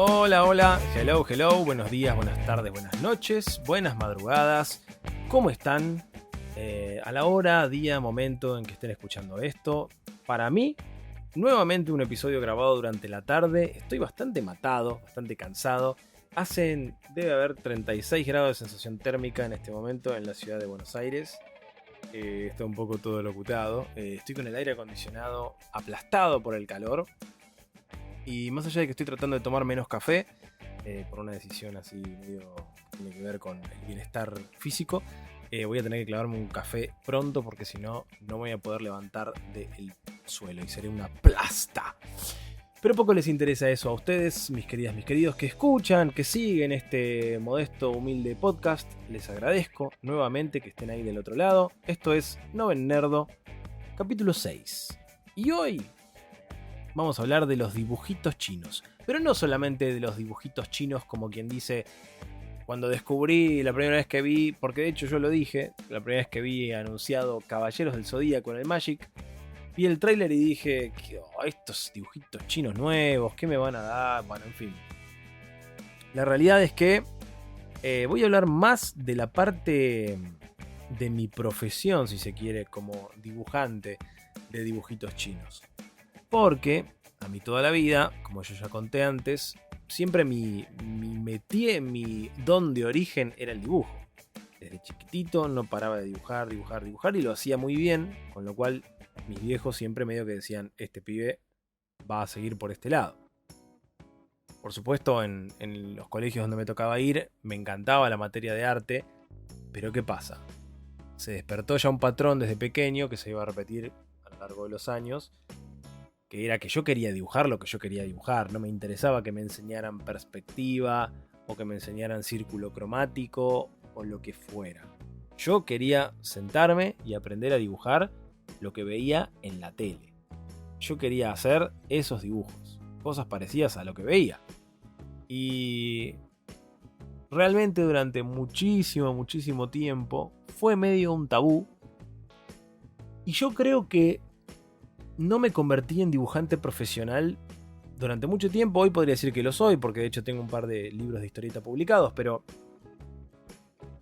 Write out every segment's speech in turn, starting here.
Hola, hola, hello, hello, buenos días, buenas tardes, buenas noches, buenas madrugadas. ¿Cómo están? A la hora, día, momento en que estén escuchando esto. Para mí, nuevamente un episodio grabado durante la tarde. Estoy bastante matado, bastante cansado. Debe haber 36 grados de sensación térmica en este momento en la ciudad de Buenos Aires. Está un poco todo locutado. Estoy con el aire acondicionado aplastado por el calor. Y más allá de que estoy tratando de tomar menos café, por una decisión así medio que tiene que ver con el bienestar físico, voy a tener que clavarme un café pronto porque si no, no voy a poder levantar del suelo y seré una plasta. Pero poco les interesa eso a ustedes, mis queridas, mis queridos, que escuchan, que siguen este modesto, humilde podcast. Les agradezco nuevamente que estén ahí del otro lado. Esto es Noven Nerdo, capítulo 6. Y hoy vamos a hablar de los dibujitos chinos. Pero no solamente de los dibujitos chinos como quien dice, cuando descubrí la primera vez que vi, porque de hecho yo lo dije, la primera vez que vi anunciado Caballeros del Zodíaco en el Magic, vi el tráiler y dije, estos dibujitos chinos nuevos, ¿qué me van a dar? Bueno, en fin. La realidad es que voy a hablar más de la parte de mi profesión, si se quiere, como dibujante de dibujitos chinos. Porque a mí toda la vida, como yo ya conté antes, siempre mi métier, mi don de origen era el dibujo. Desde chiquitito no paraba de dibujar y lo hacía muy bien, con lo cual mis viejos siempre medio que decían, este pibe va a seguir por este lado. Por supuesto, en los colegios donde me tocaba ir, me encantaba la materia de arte, pero ¿qué pasa? Se despertó ya un patrón desde pequeño que se iba a repetir a lo largo de los años, que era que yo quería dibujar lo que yo quería dibujar. No me interesaba que me enseñaran perspectiva o que me enseñaran círculo cromático o lo que fuera. Yo quería sentarme y aprender a dibujar lo que veía en la tele. Yo quería hacer esos dibujos, cosas parecidas a lo que veía. Y realmente durante muchísimo tiempo fue medio un tabú. Y yo creo que no me convertí en dibujante profesional durante mucho tiempo. Hoy podría decir que lo soy, porque de hecho tengo un par de libros de historieta publicados, pero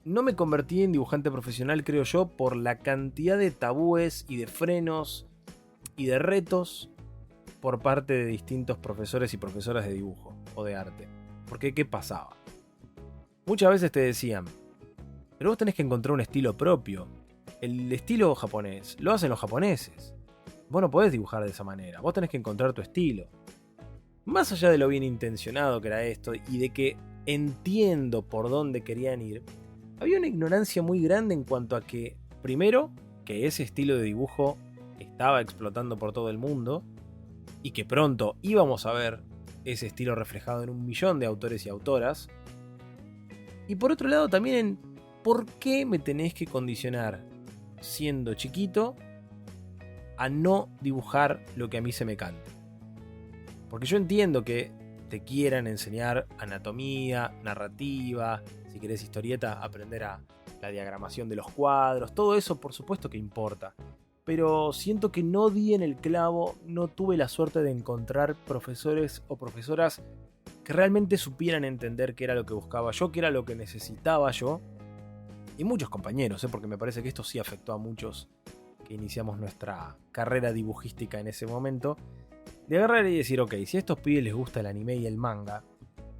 no me convertí en dibujante profesional, creo yo, por la cantidad de tabúes y de frenos y de retos por parte de distintos profesores y profesoras de dibujo o de arte. Porque ¿qué pasaba? Muchas veces te decían, pero vos tenés que encontrar un estilo propio. El estilo japonés lo hacen los japoneses. Vos no podés dibujar de esa manera, vos tenés que encontrar tu estilo. Más allá de lo bien intencionado que era esto y de que entiendo por dónde querían ir, había una ignorancia muy grande en cuanto a que, primero, que ese estilo de dibujo estaba explotando por todo el mundo y que pronto íbamos a ver ese estilo reflejado en 1.000.000 de autores y autoras. Y por otro lado también en por qué me tenés que condicionar siendo chiquito a no dibujar lo que a mí se me cante. Porque yo entiendo que te quieran enseñar anatomía, narrativa, si querés historieta, aprender a la diagramación de los cuadros, todo eso por supuesto que importa. Pero siento que no di en el clavo, no tuve la suerte de encontrar profesores o profesoras que realmente supieran entender qué era lo que buscaba yo, qué era lo que necesitaba yo. Y muchos compañeros, porque me parece que esto sí afectó a muchos que iniciamos nuestra carrera dibujística en ese momento, de agarrar y decir, ok, si a estos pibes les gusta el anime y el manga,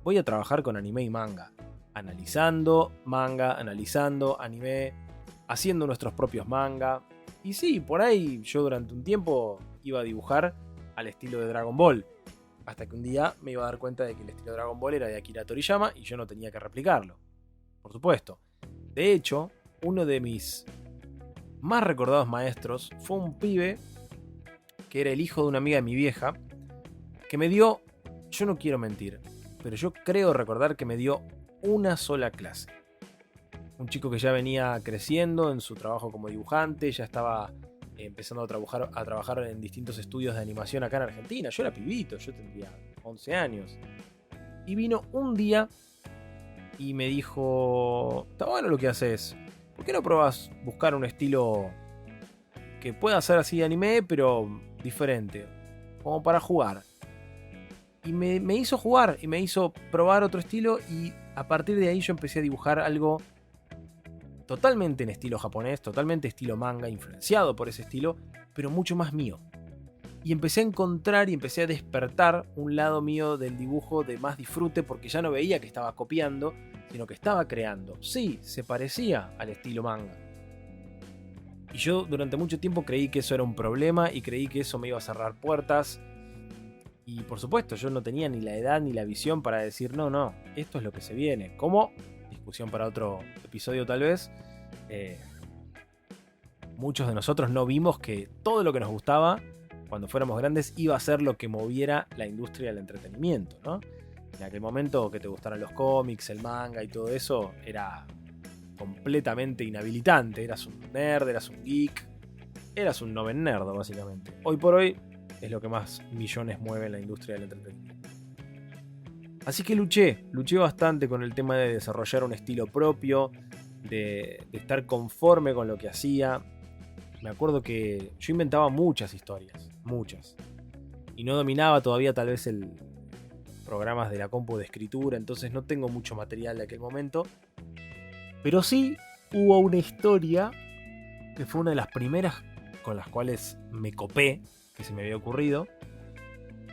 voy a trabajar con anime y manga, analizando manga, analizando anime, haciendo nuestros propios manga. Y sí, por ahí yo durante un tiempo iba a dibujar al estilo de Dragon Ball, hasta que un día me iba a dar cuenta de que el estilo de Dragon Ball era de Akira Toriyama y yo no tenía que replicarlo, por supuesto. De hecho, uno de mis más recordados maestros fue un pibe que era el hijo de una amiga de mi vieja, que me dio, yo no quiero mentir, pero yo creo recordar que me dio una sola clase. Un chico que ya venía creciendo en su trabajo como dibujante, ya estaba empezando a trabajar en distintos estudios de animación acá en Argentina. Yo era pibito, yo tendría 11 años. Y vino un día y me dijo, está bueno lo que haces, ¿por qué no probás buscar un estilo que pueda ser así de anime, pero diferente, como para jugar? Y me hizo jugar y me hizo probar otro estilo, y a partir de ahí yo empecé a dibujar algo totalmente en estilo japonés, totalmente estilo manga, influenciado por ese estilo, pero mucho más mío. Y empecé a encontrar y empecé a despertar un lado mío del dibujo de más disfrute, porque ya no veía que estaba copiando, sino que estaba creando. Sí, se parecía al estilo manga. Y yo durante mucho tiempo creí que eso era un problema y creí que eso me iba a cerrar puertas. Y por supuesto, yo no tenía ni la edad ni la visión para decir, no, esto es lo que se viene. Como discusión para otro episodio tal vez, muchos de nosotros no vimos que todo lo que nos gustaba cuando fuéramos grandes iba a ser lo que moviera la industria del entretenimiento, ¿no? En aquel momento que te gustaran los cómics, el manga y todo eso era completamente inhabilitante. Eras un nerd, eras un geek, eras un noven nerdo básicamente. Hoy por hoy es lo que más millones mueve en la industria del entretenimiento. Así que luché bastante con el tema de desarrollar un estilo propio, de estar conforme con lo que hacía. Me acuerdo que yo inventaba muchas historias, muchas. Y no dominaba todavía tal vez el programas de la compu de escritura, entonces no tengo mucho material de aquel momento. Pero sí hubo una historia que fue una de las primeras con las cuales me copé, que se me había ocurrido,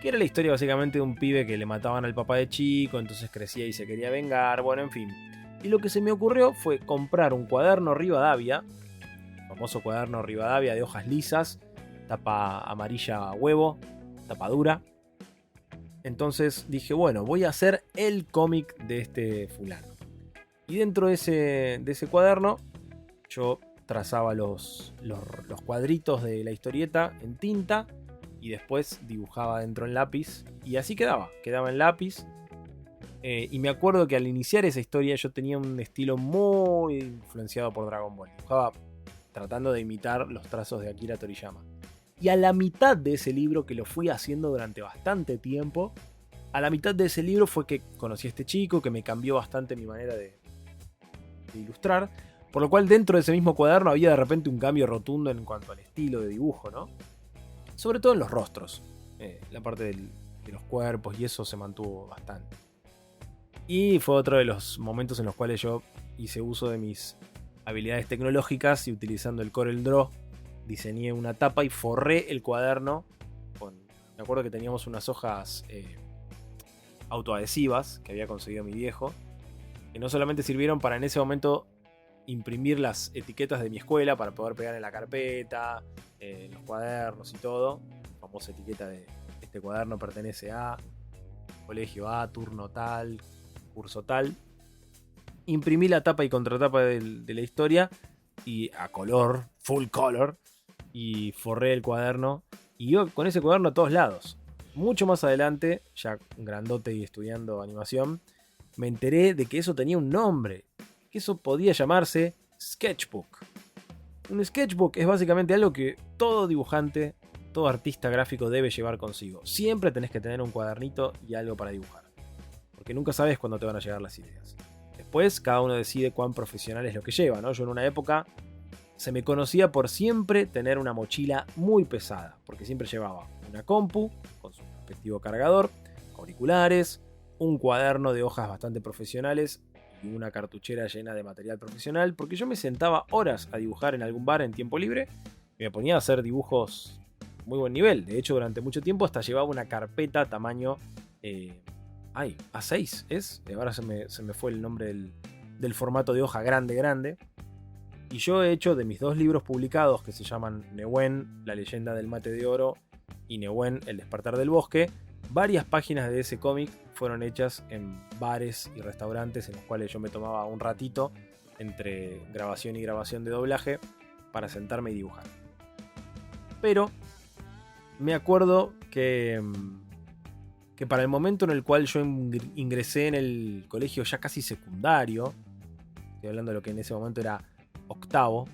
que era la historia básicamente de un pibe que le mataban al papá de chico, entonces crecía y se quería vengar, bueno, en fin. Y lo que se me ocurrió fue comprar un cuaderno Rivadavia, famoso cuaderno Rivadavia de hojas lisas, tapa amarilla huevo, tapa dura. Entonces dije, bueno, voy a hacer el cómic de este fulano. Y dentro de ese cuaderno yo trazaba los cuadritos de la historieta en tinta y después dibujaba dentro en lápiz, y así quedaba en lápiz. Y me acuerdo que al iniciar esa historia yo tenía un estilo muy influenciado por Dragon Ball. Dibujaba tratando de imitar los trazos de Akira Toriyama. Y a la mitad de ese libro, que lo fui haciendo durante bastante tiempo, a la mitad de ese libro fue que conocí a este chico, que me cambió bastante mi manera de ilustrar. Por lo cual dentro de ese mismo cuaderno había de repente un cambio rotundo en cuanto al estilo de dibujo, ¿no? Sobre todo en los rostros. La parte de los cuerpos y eso se mantuvo bastante. Y fue otro de los momentos en los cuales yo hice uso de mis habilidades tecnológicas y utilizando el Corel Draw diseñé una tapa y forré el cuaderno me acuerdo que teníamos unas hojas autoadhesivas que había conseguido mi viejo, que no solamente sirvieron para en ese momento imprimir las etiquetas de mi escuela para poder pegar en la carpeta, los cuadernos y todo. La famosa etiqueta de este cuaderno pertenece a colegio A, turno tal, curso tal. Imprimí la tapa y contratapa de la historia y a color, full color, y forré el cuaderno. Y yo con ese cuaderno a todos lados. Mucho más adelante, ya grandote y estudiando animación, me enteré de que eso tenía un nombre, que eso podía llamarse sketchbook. Un sketchbook es básicamente algo que todo dibujante, todo artista gráfico debe llevar consigo. Siempre tenés que tener un cuadernito y algo para dibujar, porque nunca sabes cuándo te van a llegar las ideas. Después cada uno decide cuán profesional es lo que lleva, ¿no? Yo en una época se me conocía por siempre tener una mochila muy pesada, porque siempre llevaba una compu con su respectivo cargador, auriculares, un cuaderno de hojas bastante profesionales y una cartuchera llena de material profesional, porque yo me sentaba horas a dibujar en algún bar en tiempo libre y me ponía a hacer dibujos muy buen nivel. De hecho, durante mucho tiempo hasta llevaba una carpeta tamaño A6 es. Ahora se me fue el nombre del formato de hoja grande. Y yo he hecho de mis 2 libros publicados, que se llaman Nehuen, la leyenda del mate de oro, y Nehuen, el despertar del bosque, varias páginas de ese cómic fueron hechas en bares y restaurantes en los cuales yo me tomaba un ratito entre grabación y grabación de doblaje para sentarme y dibujar. Pero me acuerdo que para el momento en el cual yo ingresé en el colegio ya casi secundario, estoy hablando de lo que en ese momento era octavo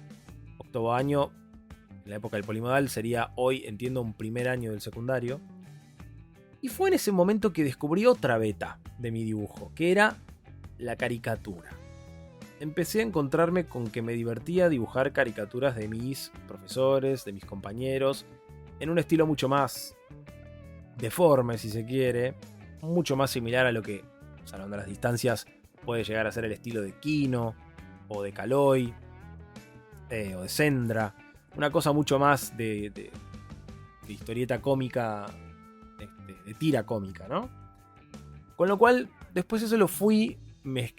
año, en la época del polimodal sería hoy, entiendo, un primer año del secundario. Y fue en ese momento que descubrí otra beta de mi dibujo, que era la caricatura. Empecé a encontrarme con que me divertía dibujar caricaturas de mis profesores, de mis compañeros, en un estilo mucho más deforme, si se quiere, mucho más similar a lo que, salvando las distancias, puede llegar a ser el estilo de Kino, o de Caloi, o de Sendra. Una cosa mucho más de historieta cómica, de tira cómica, ¿no? Con lo cual, después eso lo fui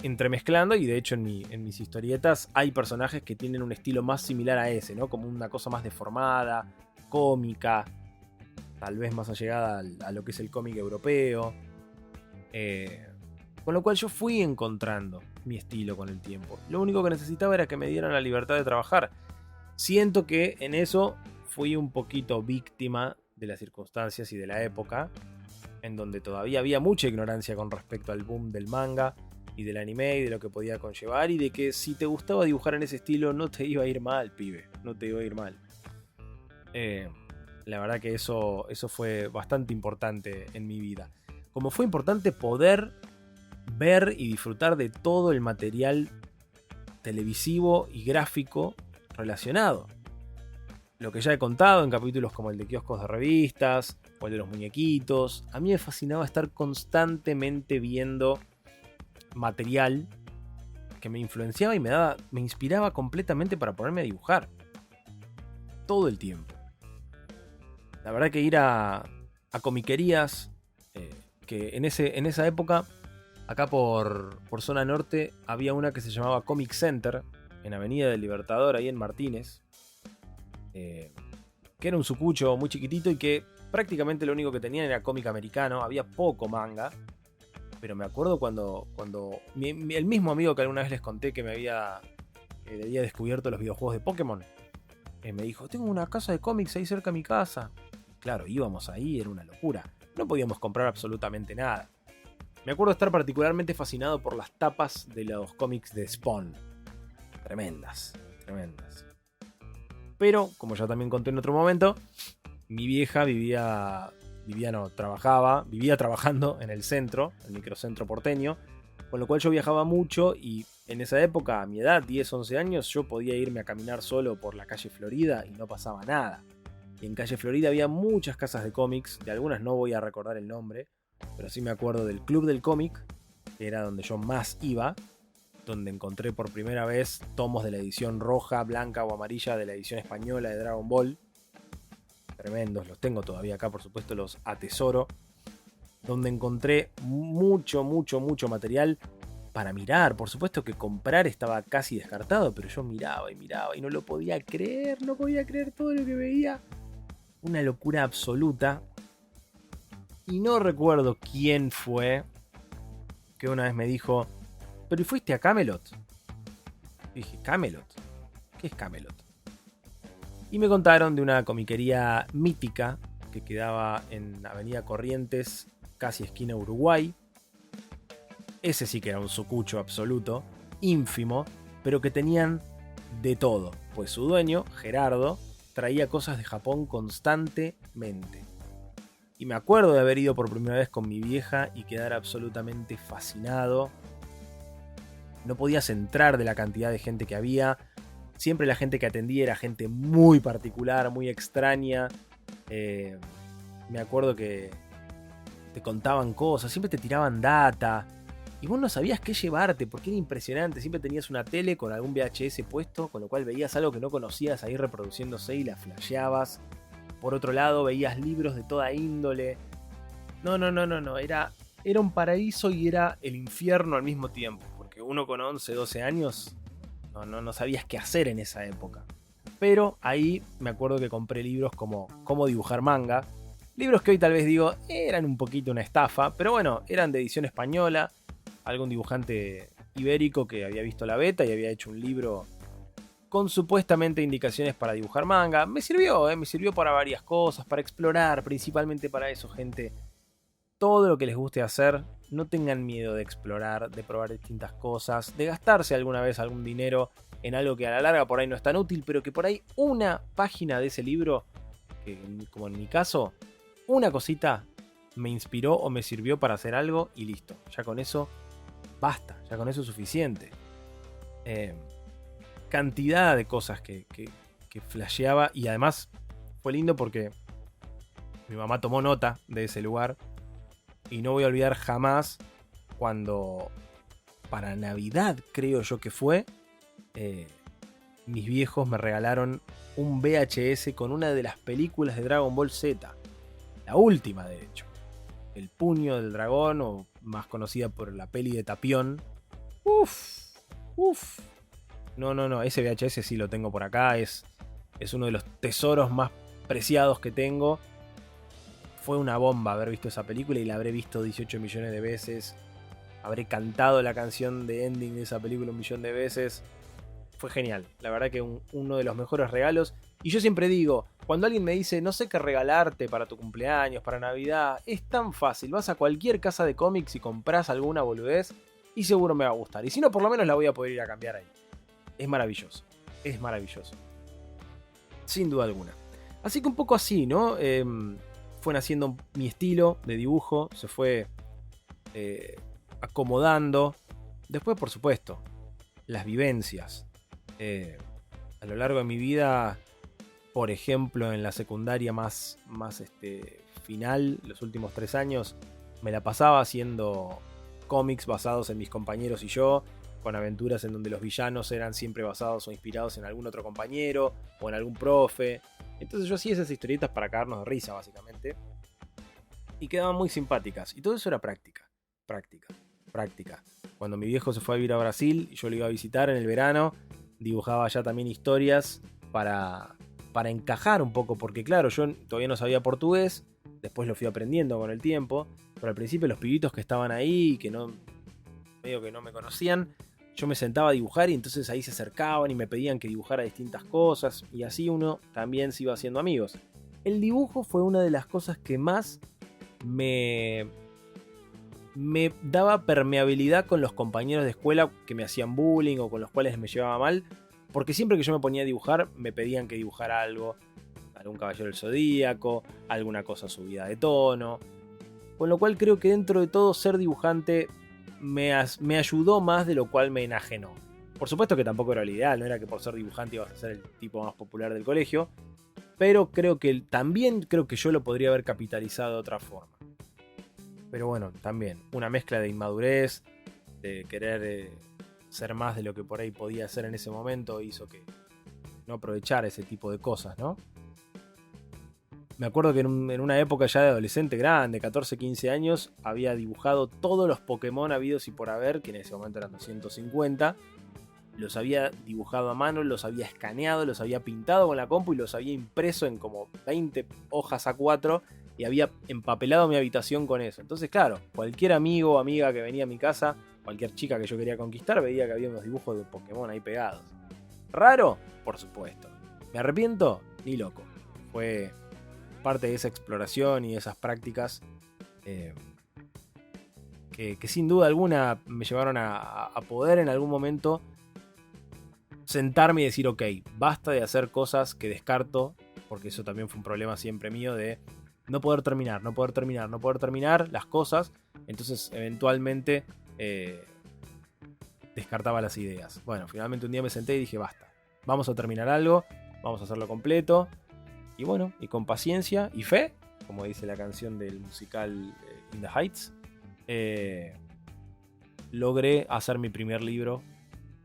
entremezclando, y de hecho en mis historietas hay personajes que tienen un estilo más similar a ese, ¿no? Como una cosa más deformada, cómica, tal vez más allegada a lo que es el cómic europeo. Con lo cual yo fui encontrando mi estilo con el tiempo. Lo único que necesitaba era que me dieran la libertad de trabajar. Siento que en eso fui un poquito víctima de las circunstancias y de la época, en donde todavía había mucha ignorancia con respecto al boom del manga y del anime y de lo que podía conllevar, y de que si te gustaba dibujar en ese estilo no te iba a ir mal, pibe, no te iba a ir mal. La verdad que eso fue bastante importante en mi vida. Como fue importante poder ver y disfrutar de todo el material televisivo y gráfico relacionado. Lo que ya he contado en capítulos como el de kioscos de revistas o el de los muñequitos. A mí me fascinaba estar constantemente viendo material que me influenciaba y me inspiraba completamente para ponerme a dibujar. Todo el tiempo. La verdad que ir a comiquerías, que en esa época, acá por zona norte, había una que se llamaba Comic Center, en Avenida del Libertador, ahí en Martínez. Que era un sucucho muy chiquitito y que prácticamente lo único que tenían era cómic americano. Había poco manga. Pero me acuerdo cuando el mismo amigo que alguna vez les conté que había descubierto los videojuegos de Pokémon, me dijo: tengo una casa de cómics ahí cerca de mi casa. Claro, íbamos ahí, era una locura. No podíamos comprar absolutamente nada. Me acuerdo estar particularmente fascinado por las tapas de los cómics de Spawn. Tremendas. Pero, como ya también conté en otro momento, mi vieja vivía trabajando en el centro, el microcentro porteño, con lo cual yo viajaba mucho, y en esa época, a mi edad, 10, 11 años, yo podía irme a caminar solo por la calle Florida y no pasaba nada. Y en calle Florida había muchas casas de cómics, de algunas no voy a recordar el nombre, pero sí me acuerdo del Club del Cómic, que era donde yo más iba, donde encontré por primera vez tomos de la edición roja, blanca o amarilla de la edición española de Dragon Ball. Tremendos, los tengo todavía acá, por supuesto, los atesoro. Donde encontré mucho material para mirar. Por supuesto que comprar estaba casi descartado, pero yo miraba y no lo podía creer, todo lo que veía. Una locura absoluta. Y no recuerdo quién fue que una vez me dijo: ¿pero fuiste a Camelot? Y dije: ¿Camelot? ¿Qué es Camelot? Y me contaron de una comiquería mítica que quedaba en Avenida Corrientes, casi esquina Uruguay. Ese sí que era un sucucho absoluto, ínfimo, pero que tenían de todo, pues su dueño, Gerardo, traía cosas de Japón constantemente. Y me acuerdo de haber ido por primera vez con mi vieja y quedar absolutamente fascinado. No podías entrar de la cantidad de gente que había. Siempre la gente que atendía era gente muy particular, muy extraña. Me acuerdo que te contaban cosas, siempre te tiraban data. Y vos no sabías qué llevarte, porque era impresionante. Siempre tenías una tele con algún VHS puesto, con lo cual veías algo que no conocías ahí reproduciéndose y la flasheabas. Por otro lado, veías libros de toda índole. No. Era un paraíso y era el infierno al mismo tiempo. Porque uno con 11, 12 años no sabías qué hacer en esa época. Pero ahí me acuerdo que compré libros como Cómo dibujar manga. Libros que hoy tal vez digo eran un poquito una estafa, pero bueno, eran de edición española. Algún dibujante ibérico que había visto la beta y había hecho un libro con supuestamente indicaciones para dibujar manga. Me sirvió para varias cosas, para explorar, principalmente para eso, gente. Todo lo que les guste hacer, no tengan miedo de explorar, de probar distintas cosas, de gastarse alguna vez algún dinero en algo que a la larga por ahí no es tan útil, pero que por ahí una página de ese libro, que como en mi caso, una cosita me inspiró o me sirvió para hacer algo y listo. Ya con eso basta, ya con eso es suficiente. Cantidad de cosas que flasheaba, y además fue lindo porque mi mamá tomó nota de ese lugar Y no voy a olvidar jamás cuando, para Navidad creo yo que fue, mis viejos me regalaron un VHS con una de las películas de Dragon Ball Z. La última, de hecho. El Puño del Dragón, o más conocida por la peli de Tapión. Uf. No, ese VHS sí lo tengo por acá. Es uno de los tesoros más preciados que tengo. Fue una bomba haber visto esa película y la habré visto 18 millones de veces. Habré cantado la canción de ending de esa película 1 millón de veces. Fue genial. La verdad que uno de los mejores regalos. Y yo siempre digo, cuando alguien me dice no sé qué regalarte para tu cumpleaños, para Navidad, es tan fácil. Vas a cualquier casa de cómics y compras alguna boludez y seguro me va a gustar. Y si no, por lo menos la voy a poder ir a cambiar ahí. Es maravilloso. Es maravilloso. Sin duda alguna. Así que un poco así, ¿no? Fue naciendo mi estilo de dibujo. Se fue acomodando. Después, por supuesto, las vivencias. A lo largo de mi vida, por ejemplo, en la secundaria más final, los últimos 3 años, me la pasaba haciendo cómics basados en mis compañeros y yo, con aventuras en donde los villanos eran siempre basados o inspirados en algún otro compañero o en algún profe. Entonces yo hacía esas historietas para cagarnos de risa, básicamente. Y quedaban muy simpáticas. Y todo eso era práctica. Cuando mi viejo se fue a vivir a Brasil y yo lo iba a visitar en el verano, dibujaba ya también historias para encajar un poco, porque claro, yo todavía no sabía portugués, después lo fui aprendiendo con el tiempo, pero al principio los pibitos que estaban ahí, medio que no me conocían, yo me sentaba a dibujar y entonces ahí se acercaban y me pedían que dibujara distintas cosas, y así uno también se iba haciendo amigos. El dibujo fue una de las cosas que más me daba permeabilidad con los compañeros de escuela que me hacían bullying o con los cuales me llevaba mal, porque siempre que yo me ponía a dibujar me pedían que dibujara algo, algún caballero del zodíaco, alguna cosa subida de tono, con lo cual creo que dentro de todo ser dibujante me ayudó más de lo cual me enajenó. Por supuesto que tampoco era lo ideal, no era que por ser dibujante ibas a ser el tipo más popular del colegio, pero también creo que yo lo podría haber capitalizado de otra forma. Pero bueno, también una mezcla de inmadurez, de querer ser más de lo que por ahí podía ser en ese momento, hizo que no aprovechara ese tipo de cosas, ¿no? Me acuerdo que en una época ya de adolescente grande, 14, 15 años, había dibujado todos los Pokémon habidos y por haber, que en ese momento eran 250. Los había dibujado a mano, los había escaneado, los había pintado con la compu y los había impreso en como 20 hojas A4 y había empapelado mi habitación con eso. Entonces, claro, cualquier amigo o amiga que venía a mi casa, cualquier chica que yo quería conquistar, veía que había unos dibujos de Pokémon ahí pegados. ¿Raro? Por supuesto. ¿Me arrepiento? Ni loco. Fue parte de esa exploración y de esas prácticas que sin duda alguna me llevaron a poder en algún momento sentarme y decir, ok, basta de hacer cosas que descarto, porque eso también fue un problema siempre mío de no poder terminar las cosas. Entonces eventualmente descartaba las ideas. Bueno, finalmente un día me senté y dije, basta, vamos a terminar algo, vamos a hacerlo completo. Y bueno, y con paciencia y fe, como dice la canción del musical In the Heights, logré hacer mi primer libro,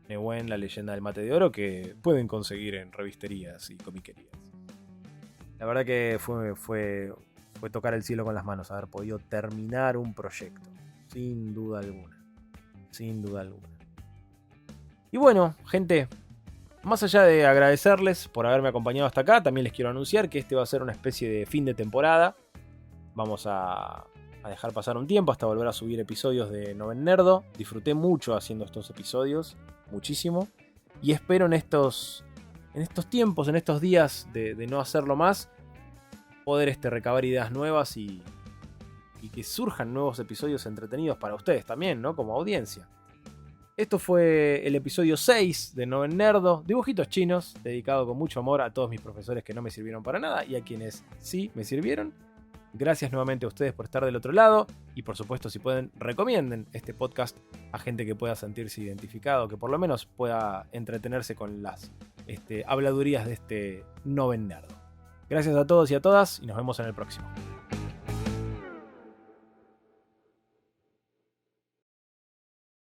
Nehuen, la leyenda del mate de oro, que pueden conseguir en revisterías y comiquerías. La verdad que fue tocar el cielo con las manos, haber podido terminar un proyecto, sin duda alguna. Y bueno, gente, más allá de agradecerles por haberme acompañado hasta acá, también les quiero anunciar que este va a ser una especie de fin de temporada. Vamos a dejar pasar un tiempo hasta volver a subir episodios de Noven Nerdo. Disfruté mucho haciendo estos episodios, muchísimo. Y espero en estos tiempos, en estos días de no hacerlo más, poder recabar ideas nuevas y que surjan nuevos episodios entretenidos para ustedes también, ¿no? Como audiencia. Esto fue el episodio 6 de Noven Nerdo, dibujitos chinos, dedicado con mucho amor a todos mis profesores que no me sirvieron para nada y a quienes sí me sirvieron. Gracias nuevamente a ustedes por estar del otro lado y por supuesto, si pueden, recomienden este podcast a gente que pueda sentirse identificado, que por lo menos pueda entretenerse con las habladurías de este Noven Nerdo. Gracias a todos y a todas y nos vemos en el próximo.